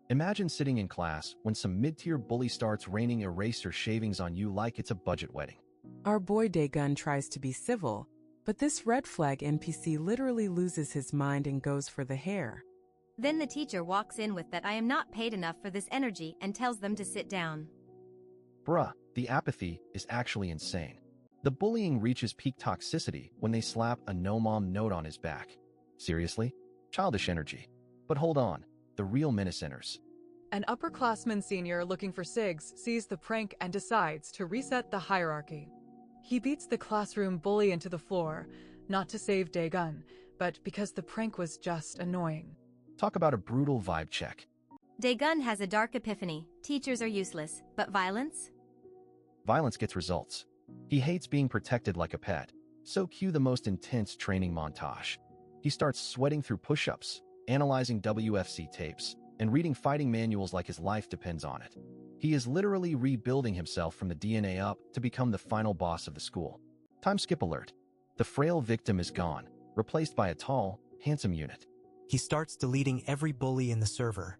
Imagine sitting in class when some mid-tier bully starts raining eraser shavings on you like it's a budget wedding. Our boy Daegun tries to be civil, but this red flag NPC literally loses his mind and goes for the hair. Then the teacher walks in with that I am not paid enough for this energy and tells them to sit down. Bruh, the apathy is actually insane. The bullying reaches peak toxicity when they slap a no mom note on his back. Seriously? Childish energy. But hold on, the real menace enters. An upperclassman senior looking for SIGs sees the prank and decides to reset the hierarchy. He beats the classroom bully into the floor, not to save Daegun, but because the prank was just annoying. Talk about a brutal vibe check. Daegun has a dark epiphany. Teachers are useless, but violence? Violence gets results. He hates being protected like a pet, so cue the most intense training montage. He starts sweating through push-ups, analyzing WFC tapes, and reading fighting manuals like his life depends on it. He is literally rebuilding himself from the DNA up to become the final boss of the school. Time skip alert. The frail victim is gone, replaced by a tall, handsome unit. He starts deleting every bully in the server,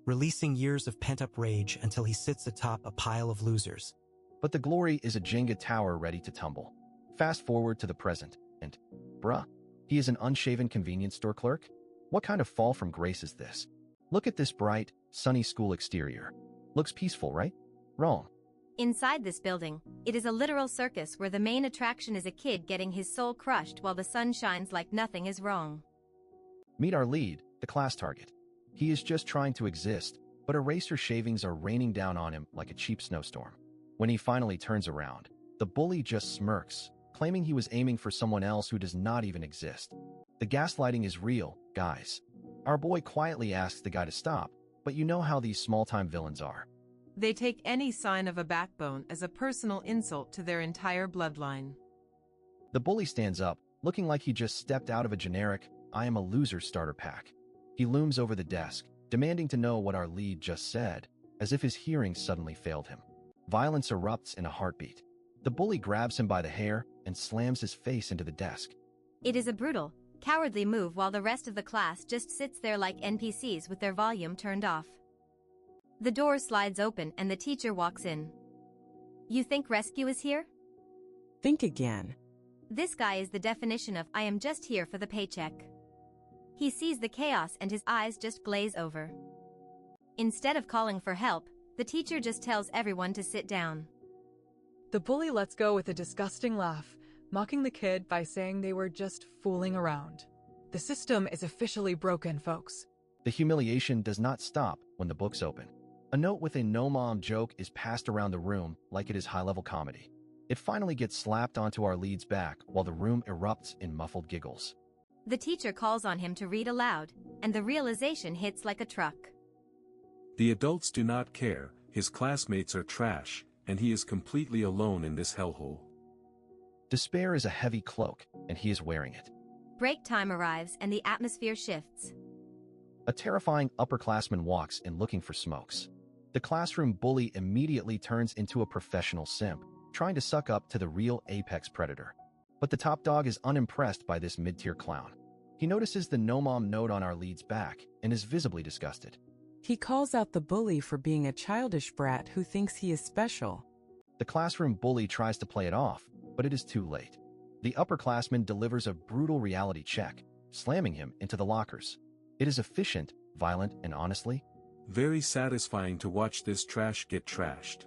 releasing years of pent-up rage until he sits atop a pile of losers. But the glory is a Jenga tower ready to tumble. Fast forward to the present, and, bruh, he is an unshaven convenience store clerk? What kind of fall from grace is this? Look at this bright, sunny school exterior. Looks peaceful, right? Wrong. Inside this building, it is a literal circus where the main attraction is a kid getting his soul crushed while the sun shines like nothing is wrong. Meet our lead, the class target. He is just trying to exist, but eraser shavings are raining down on him like a cheap snowstorm. When he finally turns around, the bully just smirks, claiming he was aiming for someone else who does not even exist. The gaslighting is real, guys. Our boy quietly asks the guy to stop, but you know how these small-time villains are. They take any sign of a backbone as a personal insult to their entire bloodline. The bully stands up, looking like he just stepped out of a generic, I am a loser starter pack. He looms over the desk, demanding to know what our lead just said, as if his hearing suddenly failed him. Violence erupts in a heartbeat. The bully grabs him by the hair and slams his face into the desk. It is a brutal, cowardly move while the rest of the class just sits there like NPCs with their volume turned off. The door slides open and the teacher walks in. You think rescue is here? Think again. This guy is the definition of I am just here for the paycheck. He sees the chaos and his eyes just glaze over. Instead of calling for help, the teacher just tells everyone to sit down. The bully lets go with a disgusting laugh, mocking the kid by saying they were just fooling around. The system is officially broken, folks. The humiliation does not stop when the books open. A note with a no-mom joke is passed around the room like it is high-level comedy. It finally gets slapped onto our lead's back while the room erupts in muffled giggles. The teacher calls on him to read aloud, and the realization hits like a truck. The adults do not care, his classmates are trash, and he is completely alone in this hellhole. Despair is a heavy cloak, and he is wearing it. Break time arrives and the atmosphere shifts. A terrifying upperclassman walks in looking for smokes. The classroom bully immediately turns into a professional simp, trying to suck up to the real apex predator. But the top dog is unimpressed by this mid-tier clown. He notices the no-mom note on our lead's back and is visibly disgusted. He calls out the bully for being a childish brat who thinks he is special. The classroom bully tries to play it off, but it is too late. The upperclassman delivers a brutal reality check, slamming him into the lockers. It is efficient, violent, and honestly, very satisfying to watch this trash get trashed.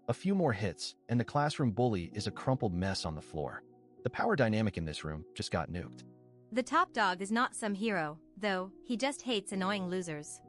A few more hits, and the classroom bully is a crumpled mess on the floor. The power dynamic in this room just got nuked. The top dog is not some hero, though, he just hates annoying losers.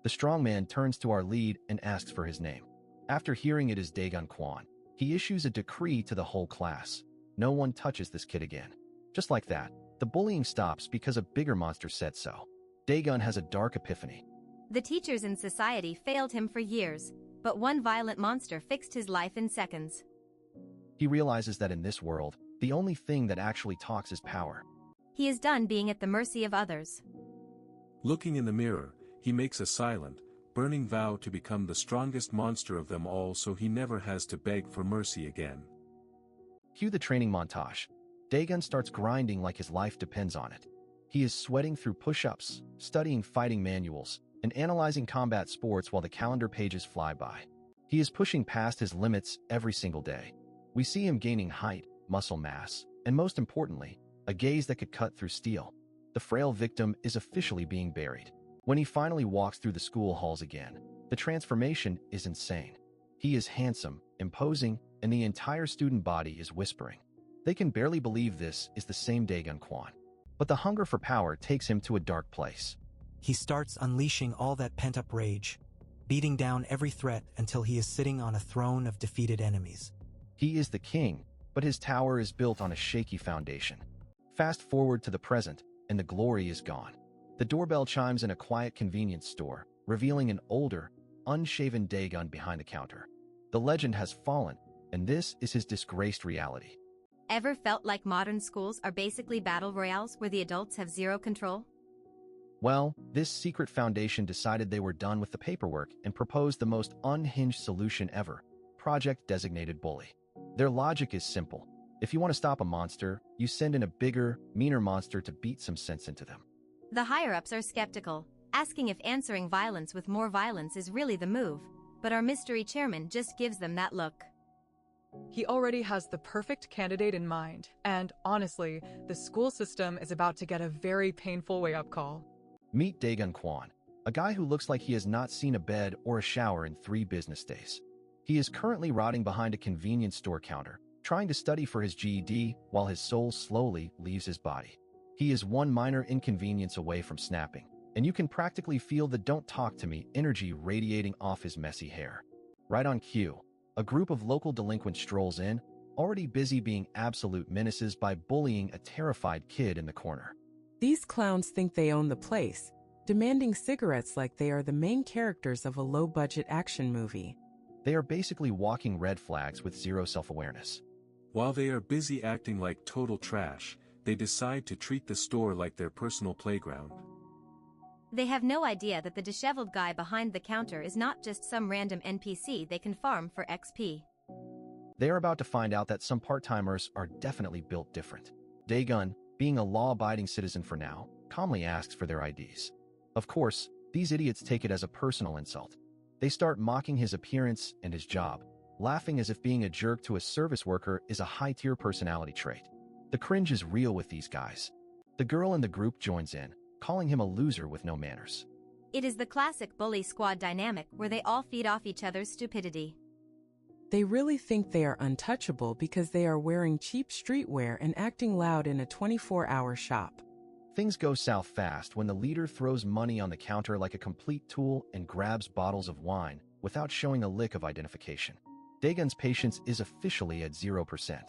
The strong man turns to our lead and asks for his name. After hearing it is Daegun Kwan, he issues a decree to the whole class. No one touches this kid again. Just like that, the bullying stops because a bigger monster said so. Daegun has a dark epiphany. The teachers in society failed him for years, but one violent monster fixed his life in seconds. He realizes that in this world, the only thing that actually talks is power. He is done being at the mercy of others. Looking in the mirror, he makes a silent, burning vow to become the strongest monster of them all so he never has to beg for mercy again. Cue the training montage. Daegun starts grinding like his life depends on it. He is sweating through push-ups, studying fighting manuals, and analyzing combat sports while the calendar pages fly by. He is pushing past his limits every single day. We see him gaining height, muscle mass, and most importantly, a gaze that could cut through steel. The frail victim is officially being buried. When he finally walks through the school halls again, the transformation is insane. He is handsome, imposing, and the entire student body is whispering. They can barely believe this is the same Daegun Kwon. But the hunger for power takes him to a dark place. He starts unleashing all that pent-up rage, beating down every threat until he is sitting on a throne of defeated enemies. He is the king, but his tower is built on a shaky foundation. Fast forward to the present, and the glory is gone. The doorbell chimes in a quiet convenience store, revealing an older, unshaven Daegun behind the counter. The legend has fallen, and this is his disgraced reality. Ever felt like modern schools are basically battle royales where the adults have zero control? Well, this secret foundation decided they were done with the paperwork and proposed the most unhinged solution ever: Project Designated Bully. Their logic is simple. If you want to stop a monster, you send in a bigger, meaner monster to beat some sense into them. The higher-ups are skeptical, asking if answering violence with more violence is really the move, but our mystery chairman just gives them that look. He already has the perfect candidate in mind, and honestly, the school system is about to get a very painful wake-up call. Meet Daegun Kwon, a guy who looks like he has not seen a bed or a shower in 3 business days. He is currently rotting behind a convenience store counter, trying to study for his GED while his soul slowly leaves his body. He is one minor inconvenience away from snapping, and you can practically feel the "don't talk to me" energy radiating off his messy hair. Right on cue, a group of local delinquents strolls in, already busy being absolute menaces by bullying a terrified kid in the corner. These clowns think they own the place, demanding cigarettes like they are the main characters of a low-budget action movie. They are basically walking red flags with zero self-awareness. While they are busy acting like total trash, they decide to treat the store like their personal playground. They have no idea that the disheveled guy behind the counter is not just some random NPC they can farm for XP. They are about to find out that some part-timers are definitely built different. Daegun, being a law-abiding citizen for now, calmly asks for their IDs. Of course, these idiots take it as a personal insult. They start mocking his appearance and his job, laughing as if being a jerk to a service worker is a high-tier personality trait. The cringe is real with these guys. The girl in the group joins in, calling him a loser with no manners. It is the classic bully squad dynamic where they all feed off each other's stupidity. They really think they are untouchable because they are wearing cheap streetwear and acting loud in a 24-hour shop. Things go south fast when the leader throws money on the counter like a complete tool and grabs bottles of wine without showing a lick of identification. Daegun's patience is officially at 0%.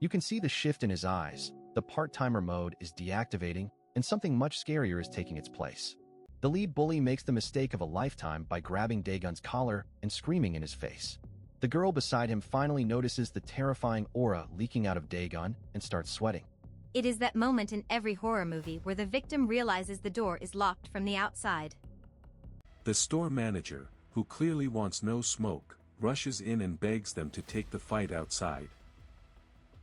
You can see the shift in his eyes. The part-timer mode is deactivating, and something much scarier is taking its place. The lead bully makes the mistake of a lifetime by grabbing Daegun's collar and screaming in his face. The girl beside him finally notices the terrifying aura leaking out of Daegun and starts sweating. It is that moment in every horror movie where the victim realizes the door is locked from the outside. The store manager, who clearly wants no smoke, rushes in and begs them to take the fight outside.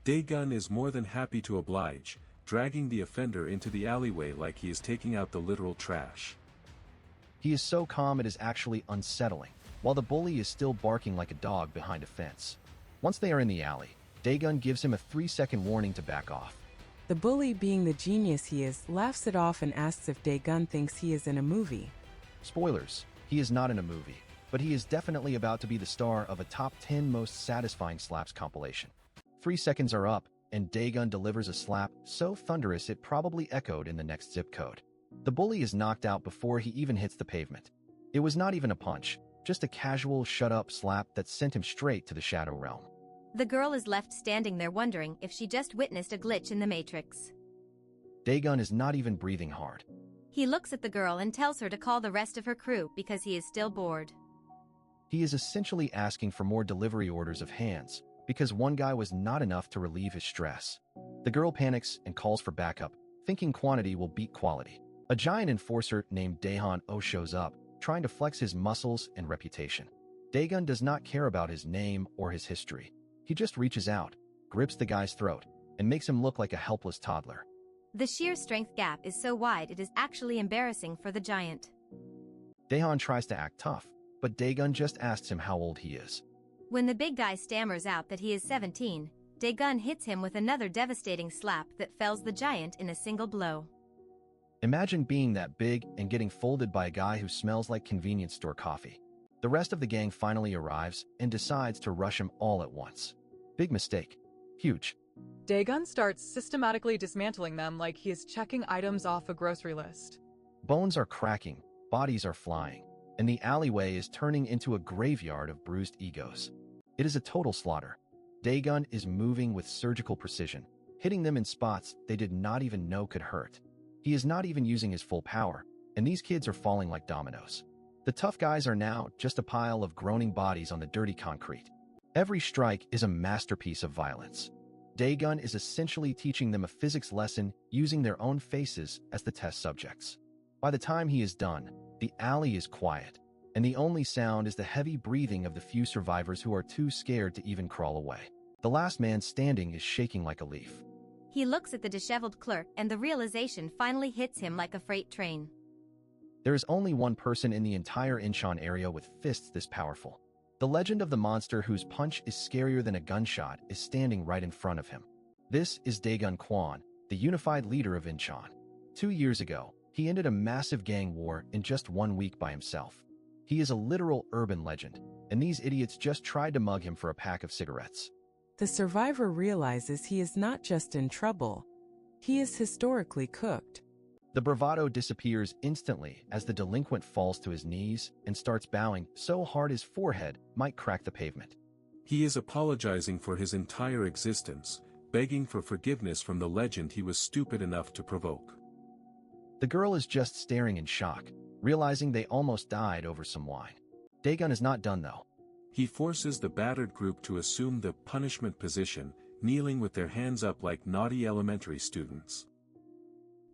Daegun is more than happy to oblige, dragging the offender into the alleyway like he is taking out the literal trash. He is so calm it is actually unsettling, while the bully is still barking like a dog behind a fence. Once they are in the alley, Daegun gives him a 3-second warning to back off. The bully, being the genius he is, laughs it off and asks if Daegun thinks he is in a movie. Spoilers, he is not in a movie, but he is definitely about to be the star of a top 10 most satisfying slaps compilation. 3 seconds are up, and Daegun delivers a slap so thunderous it probably echoed in the next zip code. The bully is knocked out before he even hits the pavement. It was not even a punch, just a casual shut-up slap that sent him straight to the shadow realm. The girl is left standing there wondering if she just witnessed a glitch in the Matrix. Daegun is not even breathing hard. He looks at the girl and tells her to call the rest of her crew because he is still bored. He is essentially asking for more delivery orders of hands, because one guy was not enough to relieve his stress. The girl panics and calls for backup, thinking quantity will beat quality. A giant enforcer named Daehan Oh shows up, trying to flex his muscles and reputation. Daegun does not care about his name or his history. He just reaches out, grips the guy's throat, and makes him look like a helpless toddler. The sheer strength gap is so wide it is actually embarrassing for the giant. Daehan tries to act tough, but Daegun just asks him how old he is. When the big guy stammers out that he is 17, Daegun hits him with another devastating slap that fells the giant in a single blow. Imagine being that big and getting folded by a guy who smells like convenience store coffee. The rest of the gang finally arrives and decides to rush him all at once. Big mistake. Huge. Daegun starts systematically dismantling them like he is checking items off a grocery list. Bones are cracking, bodies are flying, and the alleyway is turning into a graveyard of bruised egos. It is a total slaughter. Daegun is moving with surgical precision, hitting them in spots they did not even know could hurt. He is not even using his full power, and these kids are falling like dominoes. The tough guys are now just a pile of groaning bodies on the dirty concrete. Every strike is a masterpiece of violence. Daegun is essentially teaching them a physics lesson using their own faces as the test subjects. By the time he is done, the alley is quiet, and the only sound is the heavy breathing of the few survivors who are too scared to even crawl away. The last man standing is shaking like a leaf. He looks at the disheveled clerk and the realization finally hits him like a freight train. There is only one person in the entire Incheon area with fists this powerful. The legend of the monster whose punch is scarier than a gunshot is standing right in front of him. This is Daegun Kwon, the unified leader of Incheon. 2 years ago, he ended a massive gang war in just 1 week by himself. He is a literal urban legend, and these idiots just tried to mug him for a pack of cigarettes. The survivor realizes he is not just in trouble, he is historically cooked. The bravado disappears instantly as the delinquent falls to his knees and starts bowing so hard his forehead might crack the pavement. He is apologizing for his entire existence, begging for forgiveness from the legend he was stupid enough to provoke. The girl is just staring in shock, realizing they almost died over some wine. Daegun is not done though. He forces the battered group to assume the punishment position, kneeling with their hands up like naughty elementary students.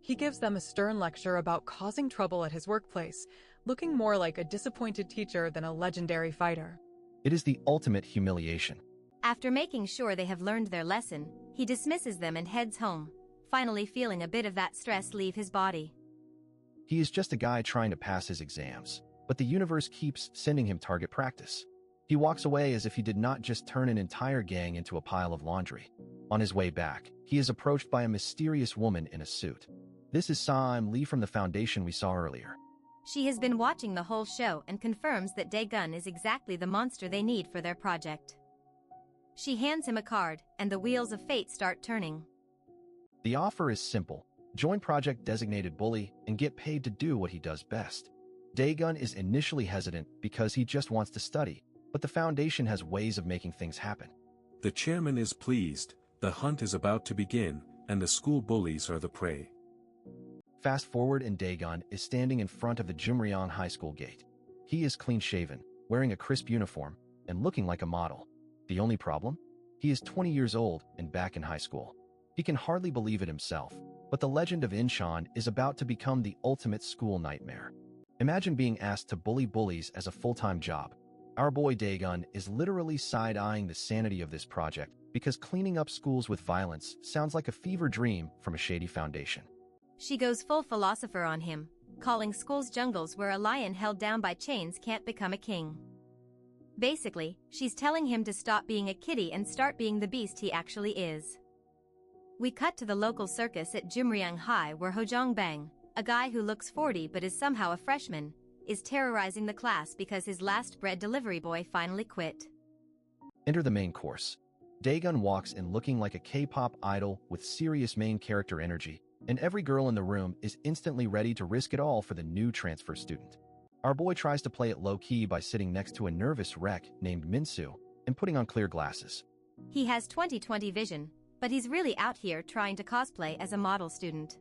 He gives them a stern lecture about causing trouble at his workplace, looking more like a disappointed teacher than a legendary fighter. It is the ultimate humiliation. After making sure they have learned their lesson, he dismisses them and heads home, finally feeling a bit of that stress leave his body. He is just a guy trying to pass his exams, but the universe keeps sending him target practice. He walks away as if he did not just turn an entire gang into a pile of laundry. On his way back, he is approached by a mysterious woman in a suit. This is Sam Lee from the Foundation we saw earlier. She has been watching the whole show and confirms that Daegun is exactly the monster they need for their project. She hands him a card, and the wheels of fate start turning. The offer is simple. Join Project Designated Bully and get paid to do what he does best. Daegun is initially hesitant because he just wants to study, but the Foundation has ways of making things happen. The chairman is pleased, the hunt is about to begin, and the school bullies are the prey. Fast forward and Daegun is standing in front of the Jumryong High School gate. He is clean-shaven, wearing a crisp uniform, and looking like a model. The only problem? He is 20 years old and back in high school. He can hardly believe it himself, but the legend of Incheon is about to become the ultimate school nightmare. Imagine being asked to bully bullies as a full-time job. Our boy Daegun is literally side-eyeing the sanity of this project because cleaning up schools with violence sounds like a fever dream from a shady foundation. She goes full philosopher on him, calling schools jungles where a lion held down by chains can't become a king. Basically, she's telling him to stop being a kitty and start being the beast he actually is. We cut to the local circus at Jumryong High where Hojong Bang, a guy who looks 40 but is somehow a freshman, is terrorizing the class because his last bread delivery boy finally quit. Enter the main course. Daegun walks in looking like a K-pop idol with serious main character energy, and every girl in the room is instantly ready to risk it all for the new transfer student. Our boy tries to play it low-key by sitting next to a nervous wreck named Minsu and putting on clear glasses. He has 20/20 vision, but he's really out here trying to cosplay as a model student.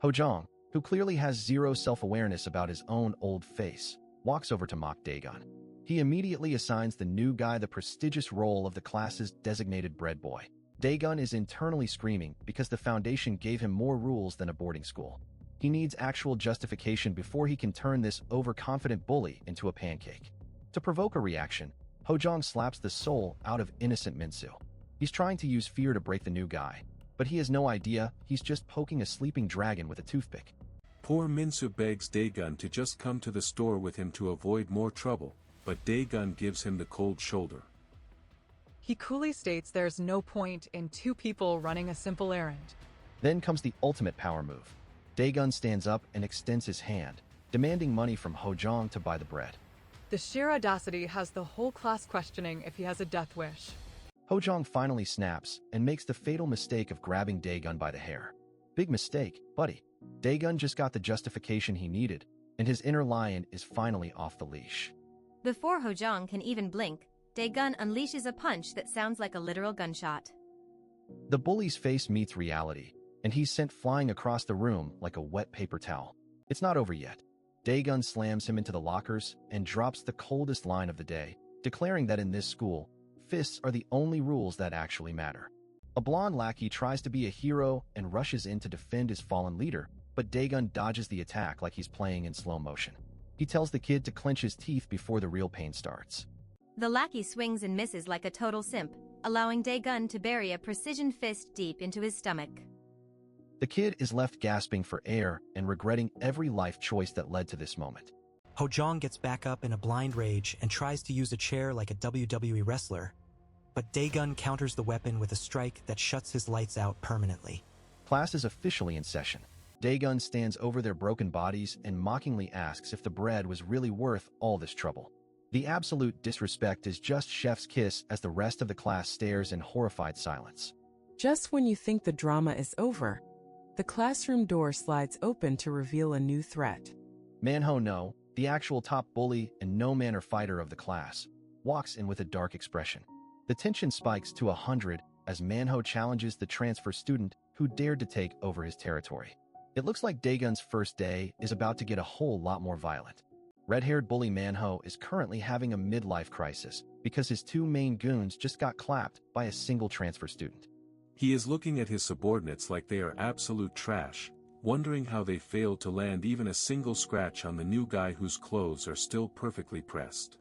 Hojong, who clearly has zero self-awareness about his own old face, walks over to mock Daegun. He immediately assigns the new guy the prestigious role of the class's designated bread boy. Daegun is internally screaming because the Foundation gave him more rules than a boarding school. He needs actual justification before he can turn this overconfident bully into a pancake. To provoke a reaction, Hojong slaps the soul out of innocent Minsu. He's trying to use fear to break the new guy, but he has no idea he's just poking a sleeping dragon with a toothpick. Poor Minsu begs Daegun to just come to the store with him to avoid more trouble, but Daegun gives him the cold shoulder. He coolly states there's no point in two people running a simple errand. Then comes the ultimate power move. Daegun stands up and extends his hand, demanding money from Hojong to buy the bread. The sheer audacity has the whole class questioning if he has a death wish. Hojong finally snaps and makes the fatal mistake of grabbing Daegun by the hair. Big mistake, buddy. Daegun just got the justification he needed, and his inner lion is finally off the leash. Before Hojong can even blink, Daegun unleashes a punch that sounds like a literal gunshot. The bully's face meets reality, and he's sent flying across the room like a wet paper towel. It's not over yet. Daegun slams him into the lockers and drops the coldest line of the day, declaring that in this school, fists are the only rules that actually matter. A blonde lackey tries to be a hero and rushes in to defend his fallen leader, but Daegun dodges the attack like he's playing in slow motion. He tells the kid to clench his teeth before the real pain starts. The lackey swings and misses like a total simp, allowing Daegun to bury a precision fist deep into his stomach. The kid is left gasping for air and regretting every life choice that led to this moment. Hojong gets back up in a blind rage and tries to use a chair like a WWE wrestler, but Daegun counters the weapon with a strike that shuts his lights out permanently. Class is officially in session. Daegun stands over their broken bodies and mockingly asks if the bread was really worth all this trouble. The absolute disrespect is just chef's kiss as the rest of the class stares in horrified silence. Just when you think the drama is over, the classroom door slides open to reveal a new threat. Manhwa No, the actual top bully and no-manner fighter of the class, walks in with a dark expression. The tension spikes to 100 as Manhwa challenges the transfer student who dared to take over his territory. It looks like Daegun's first day is about to get a whole lot more violent. Red-haired bully Manhwa is currently having a midlife crisis because his two main goons just got clapped by a single transfer student. He is looking at his subordinates like they are absolute trash, wondering how they failed to land even a single scratch on the new guy whose clothes are still perfectly pressed.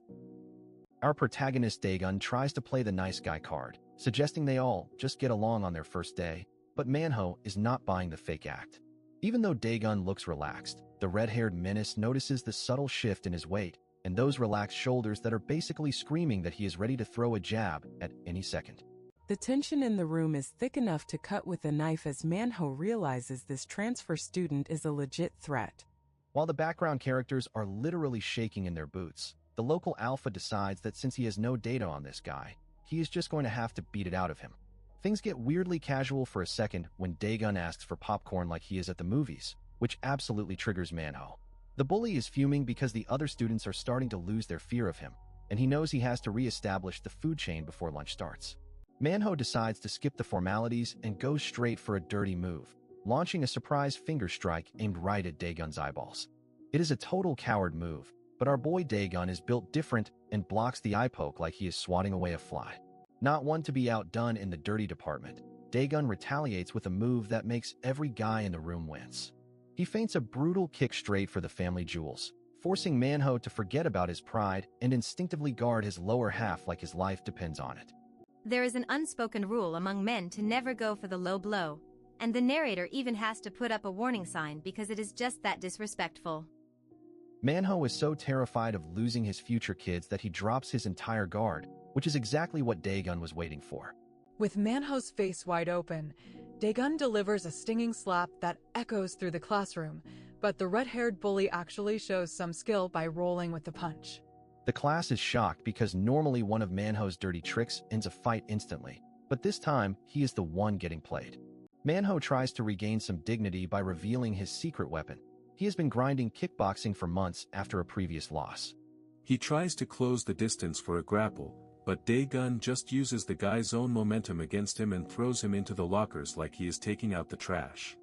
Our protagonist Daegun tries to play the nice guy card, suggesting they all just get along on their first day, but Manhwa is not buying the fake act. Even though Daegun looks relaxed, the red-haired menace notices the subtle shift in his weight and those relaxed shoulders that are basically screaming that he is ready to throw a jab at any second. The tension in the room is thick enough to cut with a knife as Manhwa realizes this transfer student is a legit threat. While the background characters are literally shaking in their boots, the local alpha decides that since he has no data on this guy, he is just going to have to beat it out of him. Things get weirdly casual for a second when Daegun asks for popcorn like he is at the movies, which absolutely triggers Manhwa. The bully is fuming because the other students are starting to lose their fear of him, and he knows he has to re-establish the food chain before lunch starts. Manhwa decides to skip the formalities and goes straight for a dirty move, launching a surprise finger strike aimed right at Daegun's eyeballs. It is a total coward move, but our boy Daegun is built different and blocks the eye poke like he is swatting away a fly. Not one to be outdone in the dirty department, Daegun retaliates with a move that makes every guy in the room wince. He feints a brutal kick straight for the family jewels, forcing Manhwa to forget about his pride and instinctively guard his lower half like his life depends on it. There is an unspoken rule among men to never go for the low blow, and the narrator even has to put up a warning sign because it is just that disrespectful. Manhwa is so terrified of losing his future kids that he drops his entire guard, which is exactly what Daegun was waiting for. With Manhwa's face wide open, Daegun delivers a stinging slap that echoes through the classroom, but the red-haired bully actually shows some skill by rolling with the punch. The class is shocked because normally one of Manhwa's dirty tricks ends a fight instantly, but this time he is the one getting played. Manhwa tries to regain some dignity by revealing his secret weapon. He has been grinding kickboxing for months after a previous loss. He tries to close the distance for a grapple, but Daegun just uses the guy's own momentum against him and throws him into the lockers like he is taking out the trash.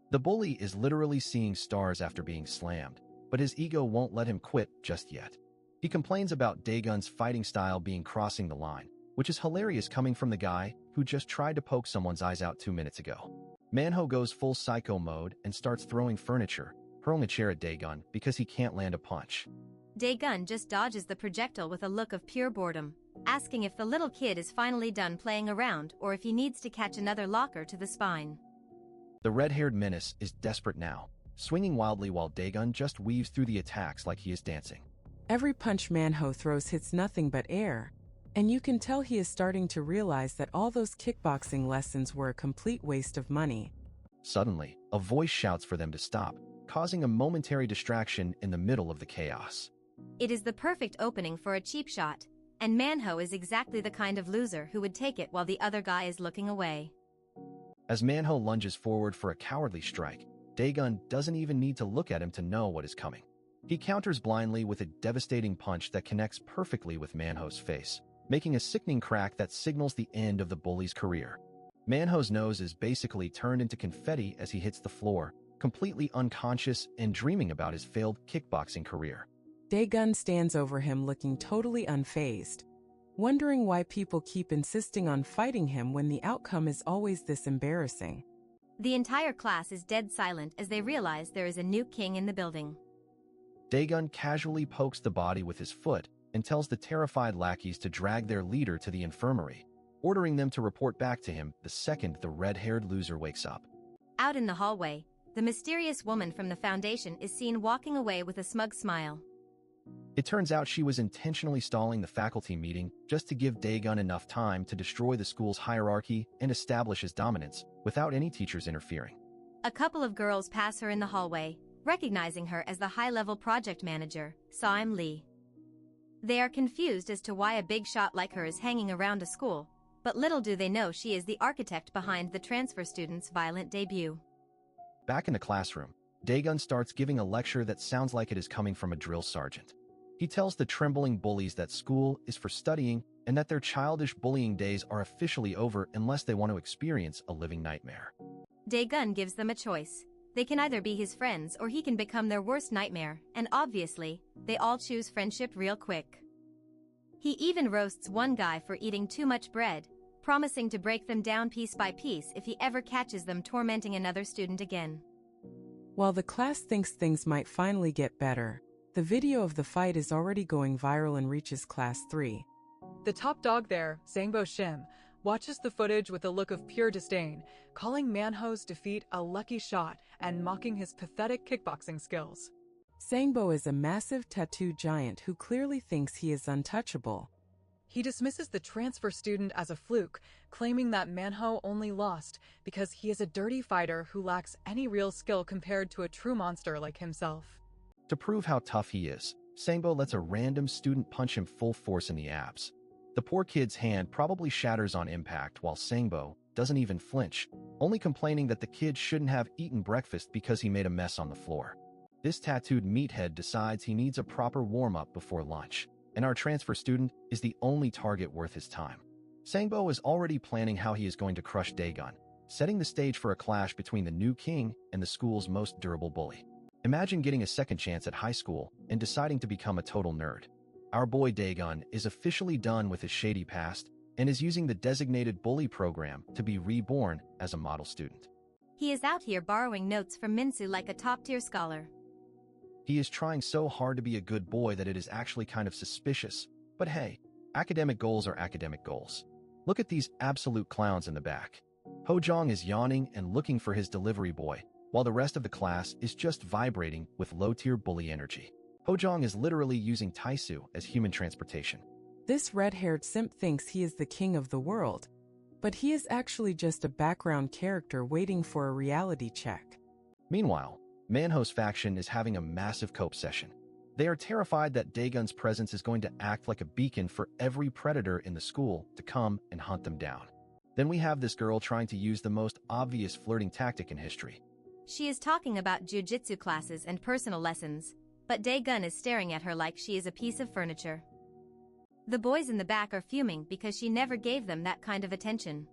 The bully is literally seeing stars after being slammed, but his ego won't let him quit just yet. He complains about Daegun's fighting style being crossing the line, which is hilarious coming from the guy who just tried to poke someone's eyes out 2 minutes ago. Manhwa goes full psycho mode and starts throwing furniture, hurling a chair at Daegun because he can't land a punch. Daegun just dodges the projectile with a look of pure boredom, asking if the little kid is finally done playing around or if he needs to catch another locker to the spine. The red-haired menace is desperate now. swinging wildly while Daegun just weaves through the attacks like he is dancing. Every punch Manhwa throws hits nothing but air, and you can tell he is starting to realize that all those kickboxing lessons were a complete waste of money. Suddenly, a voice shouts for them to stop, causing a momentary distraction in the middle of the chaos. It is the perfect opening for a cheap shot, and Manhwa is exactly the kind of loser who would take it while the other guy is looking away. As Manhwa lunges forward for a cowardly strike, Daegun doesn't even need to look at him to know what is coming. He counters blindly with a devastating punch that connects perfectly with Manhwa's face, making a sickening crack that signals the end of the bully's career. Manhwa's nose is basically turned into confetti as he hits the floor, completely unconscious and dreaming about his failed kickboxing career. Daegun stands over him looking totally unfazed, wondering why people keep insisting on fighting him when the outcome is always this embarrassing. The entire class is dead silent as they realize there is a new king in the building. Daegun casually pokes the body with his foot and tells the terrified lackeys to drag their leader to the infirmary, ordering them to report back to him the second the red-haired loser wakes up. Out in the hallway, the mysterious woman from the Foundation is seen walking away with a smug smile. It turns out she was intentionally stalling the faculty meeting just to give Daegun enough time to destroy the school's hierarchy and establish his dominance without any teachers interfering. A couple of girls pass her in the hallway, recognizing her as the high-level project manager, Saim Lee. They are confused as to why a big shot like her is hanging around a school, but little do they know she is the architect behind the transfer student's violent debut. Back in the classroom, Daegun starts giving a lecture that sounds like it is coming from a drill sergeant. He tells the trembling bullies that school is for studying and that their childish bullying days are officially over unless they want to experience a living nightmare. Daegun gives them a choice. They can either be his friends or he can become their worst nightmare, and obviously, they all choose friendship real quick. He even roasts one guy for eating too much bread, promising to break them down piece by piece if he ever catches them tormenting another student again. While the class thinks things might finally get better, the video of the fight is already going viral and reaches Class 3. The top dog there, Sangbo Shim, watches the footage with a look of pure disdain, calling Manhwa's defeat a lucky shot and mocking his pathetic kickboxing skills. Sangbo is a massive tattooed giant who clearly thinks he is untouchable. He dismisses the transfer student as a fluke, claiming that Manhwa only lost because he is a dirty fighter who lacks any real skill compared to a true monster like himself. To prove how tough he is, Sangbo lets a random student punch him full force in the abs. The poor kid's hand probably shatters on impact while Sangbo doesn't even flinch, only complaining that the kid shouldn't have eaten breakfast because he made a mess on the floor. This tattooed meathead decides he needs a proper warm-up before lunch, and our transfer student is the only target worth his time. Sangbo is already planning how he is going to crush Daegun, setting the stage for a clash between the new king and the school's most durable bully. Imagine getting a second chance at high school and deciding to become a total nerd. Our boy Daegun is officially done with his shady past and is using the designated bully program to be reborn as a model student. He is out here borrowing notes from Minsu like a top-tier scholar. He is trying so hard to be a good boy that it is actually kind of suspicious. But hey, academic goals are academic goals. Look at these absolute clowns in the back. Hojong is yawning and looking for his delivery boy, while the rest of the class is just vibrating with low-tier bully energy. Hojong is literally using Taisu as human transportation. This red-haired simp thinks he is the king of the world, but he is actually just a background character waiting for a reality check. Meanwhile, Manhwa's faction is having a massive cope session. They are terrified that Daegun's presence is going to act like a beacon for every predator in the school to come and hunt them down. Then we have this girl trying to use the most obvious flirting tactic in history. She is talking about jujitsu classes and personal lessons, but Daegun is staring at her like she is a piece of furniture. The boys in the back are fuming because she never gave them that kind of attention.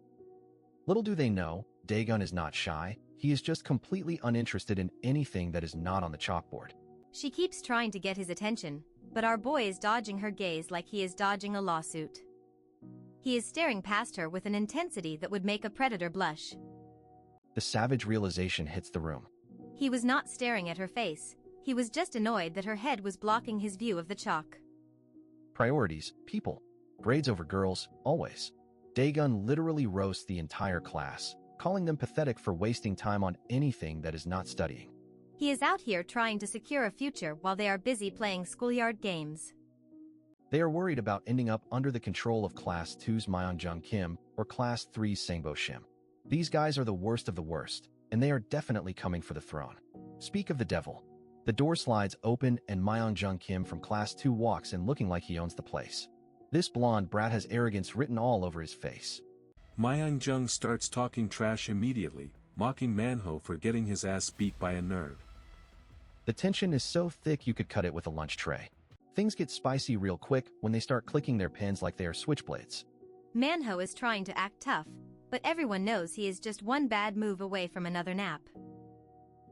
Little do they know, Daegun is not shy. He is just completely uninterested in anything that is not on the chalkboard. She keeps trying to get his attention, but our boy is dodging her gaze like he is dodging a lawsuit. He is staring past her with an intensity that would make a predator blush. The savage realization hits the room. He was not staring at her face. He was just annoyed that her head was blocking his view of the chalk. Priorities, people. Grades over girls, always. Daegun literally roasts the entire class, calling them pathetic for wasting time on anything that is not studying. He is out here trying to secure a future while they are busy playing schoolyard games. They are worried about ending up under the control of Class 2's Myeongjung Kim or Class 3's Sangbo Shim. These guys are the worst of the worst, and they are definitely coming for the throne. Speak of the devil. The door slides open and Myeongjung Kim from Class 2 walks in looking like he owns the place. This blonde brat has arrogance written all over his face. Myeongjung starts talking trash immediately, mocking Manhwa for getting his ass beat by a nerd. The tension is so thick you could cut it with a lunch tray. Things get spicy real quick when they start clicking their pens like they are switchblades. Manhwa is trying to act tough, but everyone knows he is just one bad move away from another nap.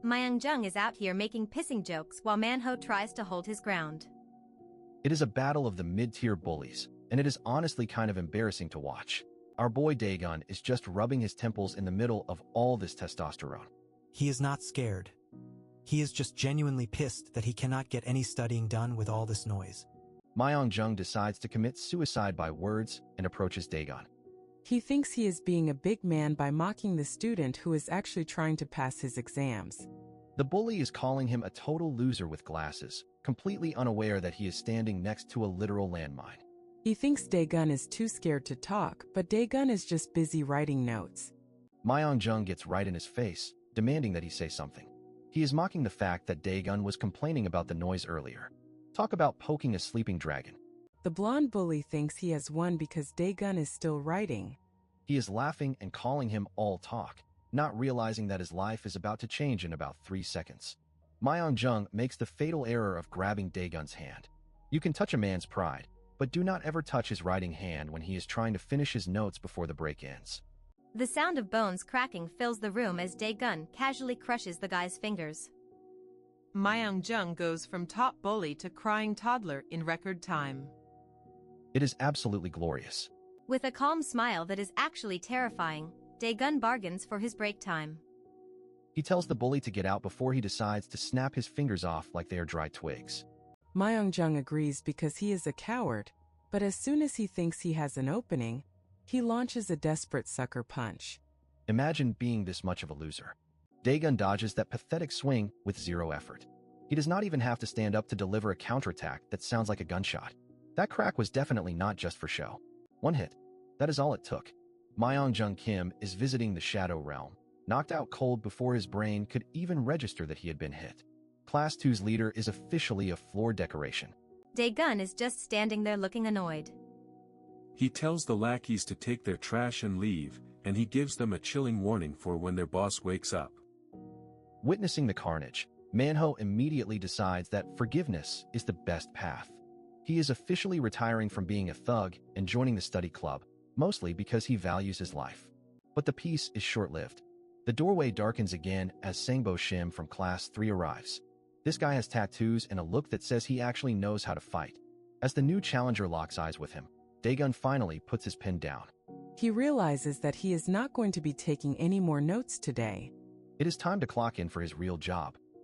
Myeongjung is out here making pissing jokes while Manhwa tries to hold his ground. It is a battle of the mid-tier bullies, and it is honestly kind of embarrassing to watch. Our boy Daegun is just rubbing his temples in the middle of all this testosterone. He is not scared. He is just genuinely pissed that he cannot get any studying done with all this noise. Myeongjung decides to commit suicide by words and approaches Daegun. He thinks he is being a big man by mocking the student who is actually trying to pass his exams. The bully is calling him a total loser with glasses, completely unaware that he is standing next to a literal landmine. He thinks Daegun is too scared to talk, but Daegun is just busy writing notes. Myeongjung gets right in his face, demanding that he say something. He is mocking the fact that Daegun was complaining about the noise earlier. Talk about poking a sleeping dragon. The blonde bully thinks he has won because Daegun is still writing. He is laughing and calling him all talk, not realizing that his life is about to change in about 3 seconds. Myeongjung makes the fatal error of grabbing Daegun's hand. You can touch a man's pride, but do not ever touch his writing hand when he is trying to finish his notes before the break ends. The sound of bones cracking fills the room as Daegun casually crushes the guy's fingers. Myeongjung goes from top bully to crying toddler in record time. It is absolutely glorious. With a calm smile that is actually terrifying, Daegun bargains for his break time. He tells the bully to get out before he decides to snap his fingers off like they are dry twigs. Myeongjung agrees because he is a coward, but as soon as he thinks he has an opening, he launches a desperate sucker punch. Imagine being this much of a loser. Daegun dodges that pathetic swing with 0 effort. He does not even have to stand up to deliver a counterattack that sounds like a gunshot. That crack was definitely not just for show. 1 hit. That is all it took. Myeongjung Kim is visiting the Shadow Realm, knocked out cold before his brain could even register that he had been hit. Class 2's leader is officially a floor decoration. Daegun is just standing there looking annoyed. He tells the lackeys to take their trash and leave, and he gives them a chilling warning for when their boss wakes up. Witnessing the carnage, Manhwa immediately decides that forgiveness is the best path. He is officially retiring from being a thug and joining the study club, mostly because he values his life. But the peace is short-lived. The doorway darkens again as Sangbo Shim from Class 3 arrives. This guy has tattoos and a look that says he actually knows how to fight. As the new challenger locks eyes with him, Daegun finally puts his pen down. He realizes that he is not going to be taking any more notes today. It is time to clock in for his real job,